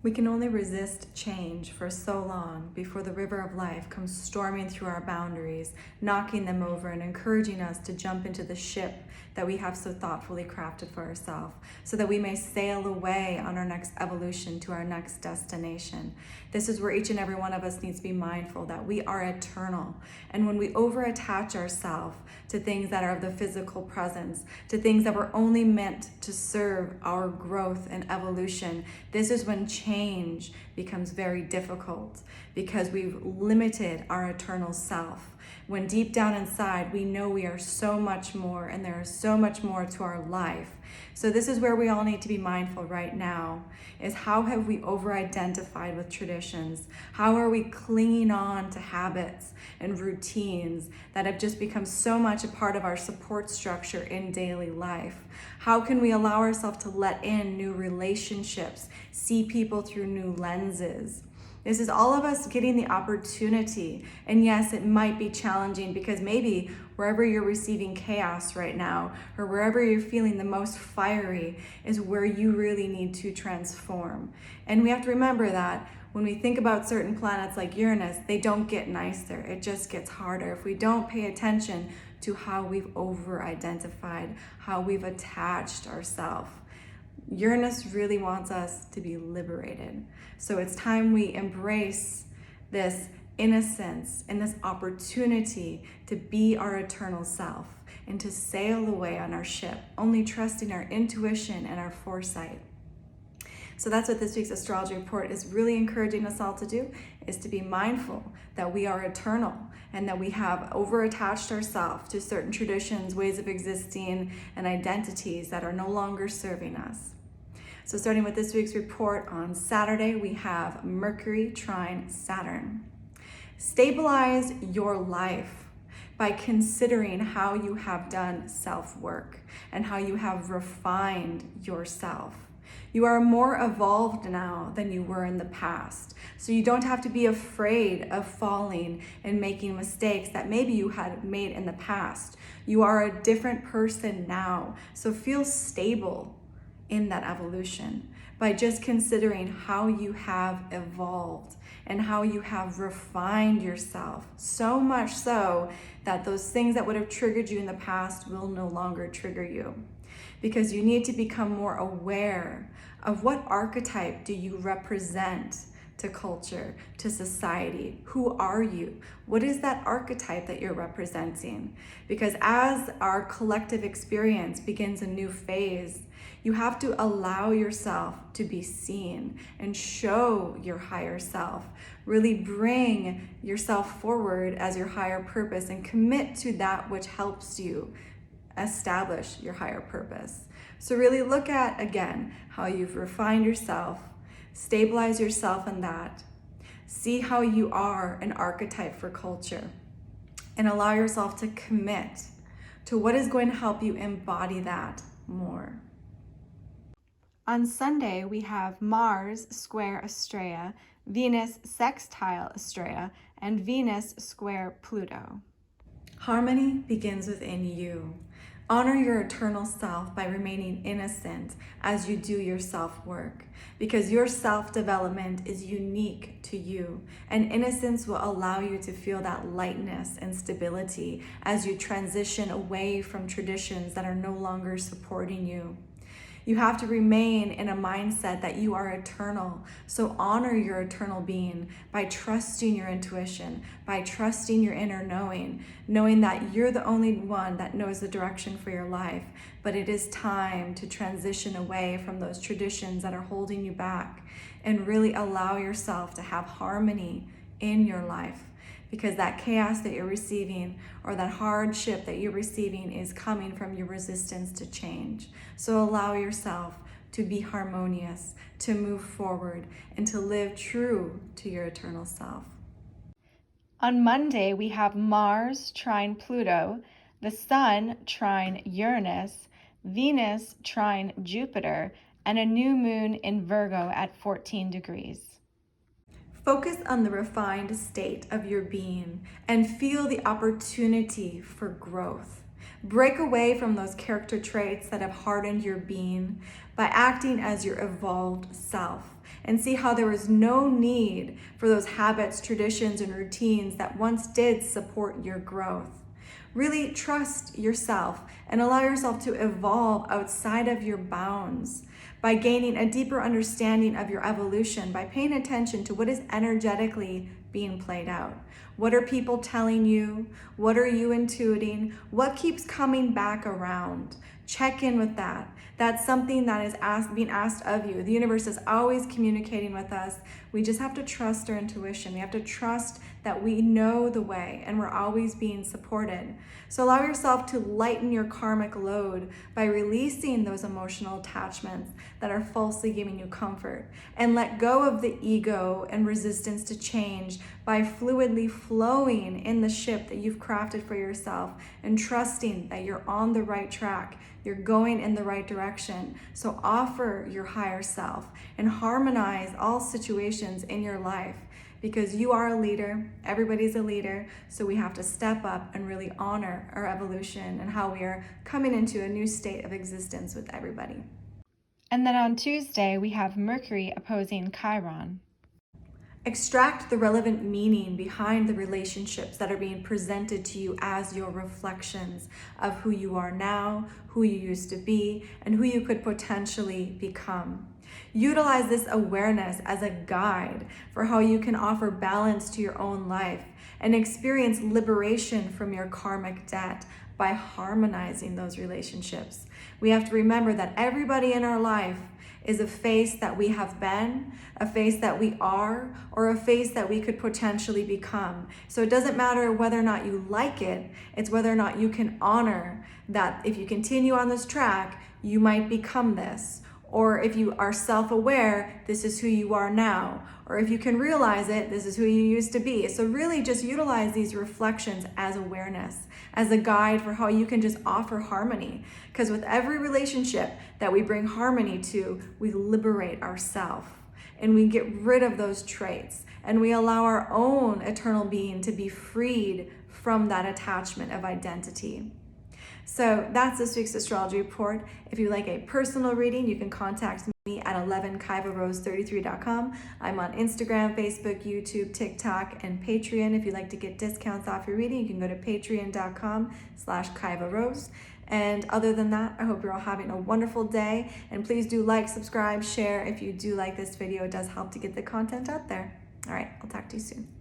We can only resist change for so long before the river of life comes storming through our boundaries, knocking them over and encouraging us to jump into the ship that we have so thoughtfully crafted for ourselves, so that we may sail away on our next evolution to our next destination. This is where each and every one of us needs to be mindful that we are eternal. And when we over-attach ourselves to things that are of the physical presence, to things that were only meant to serve our growth and evolution, this is when change becomes very difficult, because we've limited our eternal self. When deep down inside, we know we are so much more, and there is so much more to our life. So this is where we all need to be mindful right now, is how have we over-identified with traditions? How are we clinging on to habits and routines that have just become so much a part of our support structure in daily life? How can we allow ourselves to let in new relationships, see people through new lenses? This is all of us getting the opportunity. And yes, it might be challenging, because maybe wherever you're receiving chaos right now, or wherever you're feeling the most fiery, is where you really need to transform. And we have to remember that when we think about certain planets like Uranus, they don't get nicer. It just gets harder if we don't pay attention to how we've over-identified, how we've attached ourselves. Uranus really wants us to be liberated. So it's time we embrace this innocence and this opportunity to be our eternal self and to sail away on our ship, only trusting our intuition and our foresight. So that's what this week's astrology report is really encouraging us all to do, is to be mindful that we are eternal and that we have over-attached ourselves to certain traditions, ways of existing, and identities that are no longer serving us. So starting with this week's report, on Saturday, we have Mercury trine Saturn. Stabilize your life by considering how you have done self-work and how you have refined yourself. You are more evolved now than you were in the past. So you don't have to be afraid of falling and making mistakes that maybe you had made in the past. You are a different person now. So feel stable in that evolution by just considering how you have evolved and how you have refined yourself, so much so that those things that would have triggered you in the past will no longer trigger you. Because you need to become more aware of what archetype do you represent to culture, to society. Who are you? What is that archetype that you're representing? Because as our collective experience begins a new phase, you have to allow yourself to be seen and show your higher self. Really bring yourself forward as your higher purpose and commit to that which helps you establish your higher purpose. So really look at, again, how you've refined yourself, stabilize yourself in that, see how you are an archetype for culture, and allow yourself to commit to what is going to help you embody that more. On Sunday, we have Mars square Astrea, Venus sextile Astrea, and Venus square Pluto. Harmony begins within you. Honor your eternal self by remaining innocent as you do your self-work, because your self-development is unique to you, and innocence will allow you to feel that lightness and stability as you transition away from traditions that are no longer supporting you. You have to remain in a mindset that you are eternal. So honor your eternal being by trusting your intuition, by trusting your inner knowing, knowing that you're the only one that knows the direction for your life. But it is time to transition away from those traditions that are holding you back and really allow yourself to have harmony in your life. Because that chaos that you're receiving or that hardship that you're receiving is coming from your resistance to change. So allow yourself to be harmonious, to move forward, and to live true to your eternal self. On Monday, we have Mars trine Pluto, the Sun trine Uranus, Venus trine Jupiter, and a new moon in Virgo at 14 degrees. Focus on the refined state of your being and feel the opportunity for growth. Break away from those character traits that have hardened your being by acting as your evolved self. and see how there was no need for those habits, traditions, and routines that once did support your growth. Really trust yourself and allow yourself to evolve outside of your bounds by gaining a deeper understanding of your evolution, by paying attention to what is energetically being played out. What are people telling you? What are you intuiting? What keeps coming back around? Check in with that. That's something that is being asked of you. The universe is always communicating with us. We just have to trust our intuition. We have to trust that we know the way and we're always being supported. So allow yourself to lighten your karmic load by releasing those emotional attachments that are falsely giving you comfort, and let go of the ego and resistance to change by fluidly flowing in the ship that you've crafted for yourself and trusting that you're on the right track. You're going in the right direction. So offer your higher self and harmonize all situations in your life, because you are a leader. Everybody's a leader. So we have to step up and really honor our evolution and how we are coming into a new state of existence with everybody. And then on Tuesday, we have Mercury opposing Chiron. Extract the relevant meaning behind the relationships that are being presented to you as your reflections of who you are now, who you used to be, and who you could potentially become. Utilize this awareness as a guide for how you can offer balance to your own life and experience liberation from your karmic debt by harmonizing those relationships. We have to remember that everybody in our life is a face that we have been, a face that we are, or a face that we could potentially become. So it doesn't matter whether or not you like it, it's whether or not you can honor that if you continue on this track, you might become this. Or if you are self-aware, this is who you are now. Or if you can realize it, this is who you used to be. So really just utilize these reflections as awareness, as a guide for how you can just offer harmony. Because with every relationship that we bring harmony to, we liberate ourselves and we get rid of those traits and we allow our own eternal being to be freed from that attachment of identity. So that's this week's astrology report. If you like a personal reading, you can contact me at 11kaivarose33.com. I'm on Instagram, Facebook, YouTube, TikTok, and Patreon. If you'd like to get discounts off your reading, you can go to patreon.com/Kaiva Rose. And other than that, I hope you're all having a wonderful day. And please do like, subscribe, share. If you do like this video, it does help to get the content out there. All right, I'll talk to you soon.